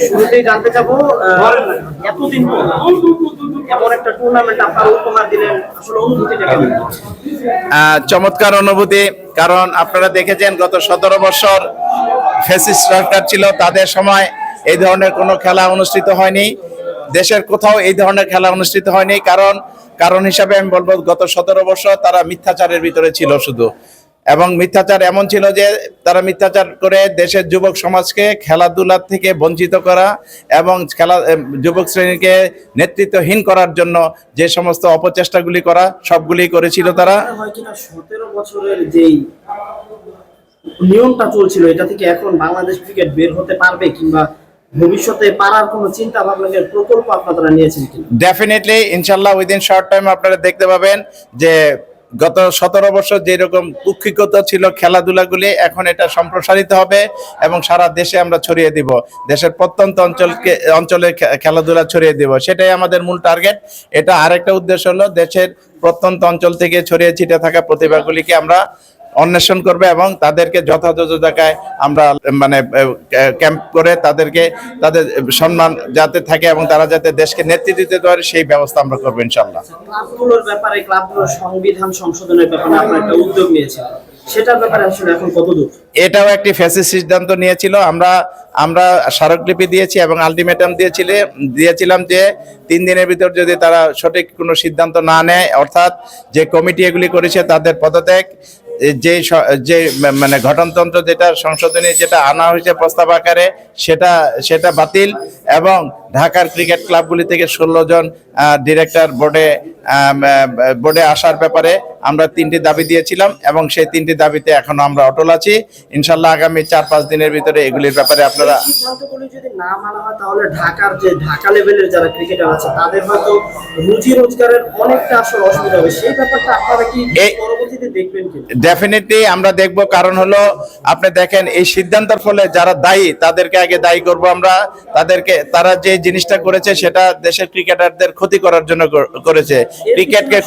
শুরুতেই জানতে চাবো এতদিন পর এমন একটা টুর্নামেন্ট আপনারা উপহার দিলেন, আসলে অনুভূতিটা কেমন? চমৎকার অনুভূতি। কারণ আপনারা দেখেছেন গত 17 বছর ফ্যাসিস্ট সরকার ছিল, তাদের সময় এই ধরনের কোনো খেলা অনুষ্ঠিত হয়নি, দেশের কোথাও এই ধরনের খেলা অনুষ্ঠিত হয়নি। কারণ হিসাবে আমি বলবো গত 17 বছর তারা মিথ্যাচারের ভিতরে ছিল শুধু, এবং মিথ্যাচার এমন ছিল যে তারা মিথ্যাচার করে দেশের যুবক সমাজকে খেলাধুলার থেকে বঞ্চিত করা এবং যুবক শ্রেণীকে নেতৃত্বহীন করার জন্য যে সমস্ত অপচেষ্টাগুলি করা সবগুলি করেছিল তারা। হয় কিনা 17 বছরের যেই নিয়মটা চলছিল এটা থেকে এখন বাংলাদেশ ক্রিকেট বের হতে পারবে, কিংবা ভবিষ্যতে পারার কোনো চিন্তা ভাবনা প্রকল্প আপনারা নিয়েছেন কিনা? ডেফিনেটলি ইনশাল্লাহ উইদিন শর্ট টাইম আপনারা দেখতে পাবেন যে গত 17 বছর যেরকম কুক্ষিগত ছিল খেলাধুলাগুলি, এখন এটা সম্প্রসারিত হবে এবং সারা দেশে আমরা ছড়িয়ে দিব, দেশের প্রত্যন্ত অঞ্চলে খেলাধুলা ছড়িয়ে দিব, সেটাই আমাদের মূল টার্গেট। এটা আরেকটা উদ্দেশ্য হলো দেশের প্রত্যন্ত অঞ্চল থেকে ছড়িয়ে ছিটে থাকা প্রতিভাগুলিকে আমরা অন্বেষণ করবে এবং তাদেরকে যথাযথ জায়গায় আমরা ক্যাম্প করে তাদের সম্মান যাতে থাকে এবং তারা যাতে দেশকে নেতৃত্ব দিতে পারে সেই ব্যবস্থা আমরা করবো ইনশাল্লাহ। ক্লাবগুলোর ব্যাপারে, ক্লাবগুলোর সংবিধান সংশোধনের ব্যাপারে আপনারা একটা উদ্যোগ নিয়েছেন, সেটার ব্যাপারে আসলে এখন কতদূর? এটাও একটি ফ্যাসিস্ট সিদ্ধান্ত নিয়েছিল। আমরা স্মারকলিপি দিয়েছি এবং আলটিমেটাম দিয়েছিলাম যে 3 দিনের ভিতর যদি তারা সঠিক কোনো সিদ্ধান্ত না নেয়, অর্থাৎ যে কমিটি এগুলি করেছে তাদের পদত্যাগ, যে গঠনতন্ত্র যেটা সংশোধনী যেটা আনা হয়েছে প্রস্তাব আকারে সেটা বাতিল, এবং ঢাকার ক্রিকেট ক্লাবগুলি থেকে 16 জন ডিরেক্টর বোর্ডে আসার ব্যাপারে আমরা 3টি দাবি দিয়েছিলাম এবং সেই 3টি দাবিতে এখনো আমরা অটল আছি। ইনশাল্লাহ আগামী 4-5 দিনের ভিতরে এগুলির ব্যাপারে আপনারা সিদ্ধান্তগুলি যদি না মানা হয় তাহলে ঢাকা লেভেলের যারা ক্রিকেটার আছে তাদের হয়তো রুজি রোজগারের অনেকটা আসলে অসুবিধা হবে, সেই ব্যাপারটা আপনারা কি পরবর্তীতে দেখবেন কি? ডেফিনেটলি আমরা দেখব। কারণ হলো আপনি দেখেন এই সিদ্ধান্তের ফলে যারা দায়ী তাদেরকে আগে দায়ী করব আমরা। তারা যে জিনিসটা করেছে সেটা দেশের ক্রিকেটারদের ক্ষতি করার জন্য করেছে, ক্রিকেটকে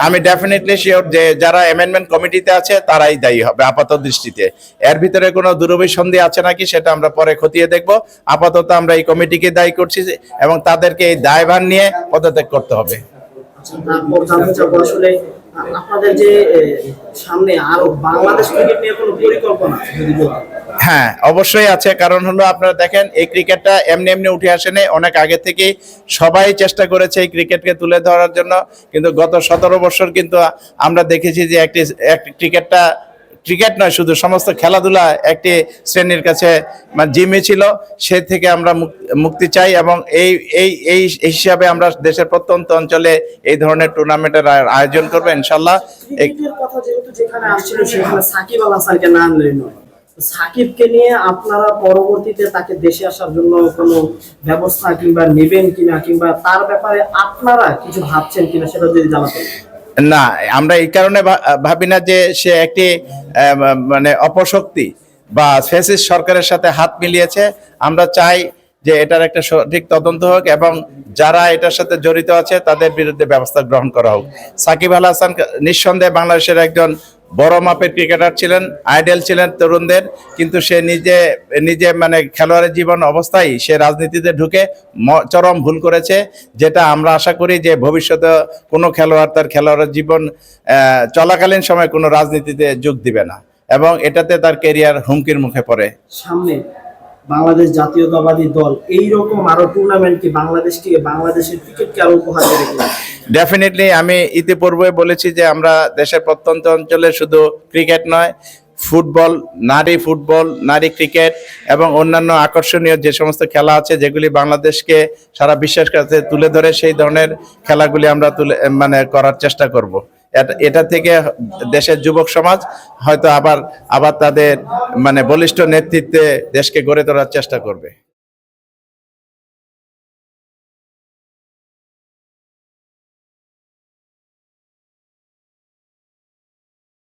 আমি ডেফিনেটলি শিওর যে যারা অ্যামেন্ডমেন্ট কমিটিতে আছে তারাই দায়ী হবে আপাত দৃষ্টিতে। এর ভিতরে কোনো দুরভিসন্ধি আছে নাকি সেটা আমরা পরে খতিয়ে দেখব। আপাতত আমরা এই কমিটিকে দায়ী করছি এবং তাদেরকে এই দায়ভার নিয়ে পদত্যাগ করতে হবে। আপনাদের যে সামনে আরো বাংলাদেশ ক্রিকেট নিয়ে কোনো পরিকল্পনা যদি বলতেন? হ্যাঁ, অবশ্যই আছে। কারণ হলো আপনারা দেখেন এই ক্রিকেটটা এমনি উঠে আসেনি, অনেক আগে থেকেই সবাই চেষ্টা করেছে এই ক্রিকেটকে তুলে ধরার জন্য, কিন্তু গত 17 বছর কিন্তু আমরা দেখেছি যে ক্রিকেট নয় শুধু সমস্ত খেলাধুলা একটি শ্রেণীর কাছে জিম্মি ছিল, সে থেকে আমরা মুক্তি চাই এবং এই হিসাবে আমরা দেশের প্রত্যন্ত অঞ্চলে এই ধরনের টুর্নামেন্টের আয়োজন করবো ইনশাল্লাহ। কথা যেহেতু যেখানে আসছিল সেখানে সাকিব আল হাসানকে না আনলেই নয়, সাকিবকে নিয়ে আপনারা পরবর্তীতে তাকে দেশে আসার জন্য কোনো ব্যবস্থা কিংবা নেবেন কিনা, কিংবা তার ব্যাপারে আপনারা কিছু ভাবছেন কিনা সেটা যদি জানাতেন। না, আমরা এই কারণে ভাবি না যে সে একটি অপশক্তি বা ফ্যাসিস্ট সরকারের সাথে হাত মিলিয়েছে। আমরা চাই যে এটার একটা সঠিক তদন্ত হোক এবং যারা এটার সাথে জড়িত আছে তাদের বিরুদ্ধে ব্যবস্থা গ্রহণ করা হোক। সাকিব আল হাসান নিঃসন্দেহে বাংলাদেশের একজন বড় মাপের ক্রিকেটার ছিলেন, আইডল ছিলেন তরুণদের, কিন্তু সে নিজে খেলোয়াড়ের জীবন অবস্থায় সে রাজনীতিতে ঢুকে চরম ভুল করেছে, যেটা আমরা আশা করি যে ভবিষ্যতে কোনো খেলোয়াড় তার খেলোয়াড়ের জীবন চলাকালীন সময় কোনো রাজনীতিতে যোগ দিবে না এবং এটাতে তার ক্যারিয়ার হুমকির মুখে পড়ে। সামনে বাংলাদেশ জাতীয়তাবাদী দল এইরকম আরো টুর্নামেন্ট কি বাংলাদেশের ক্রিকেটকে আরো উপহার দেবে? ডেফিনেটলি আমি ইতিপূর্বে বলেছি যে আমরা দেশের প্রত্যন্ত অঞ্চলে শুধু ক্রিকেট নয়, ফুটবল, নারী ক্রিকেট এবং অন্যান্য আকর্ষণীয় যে সমস্ত খেলা আছে যেগুলি বাংলাদেশকে সারা বিশ্বের কাছে তুলে ধরে, সেই ধরনের খেলাগুলি আমরা করার চেষ্টা করব। এটা থেকে দেশের যুবক সমাজ হয়তো আবার তাদের বলিষ্ঠ নেতৃত্বে দেশকে গড়ে তোলার চেষ্টা করবে।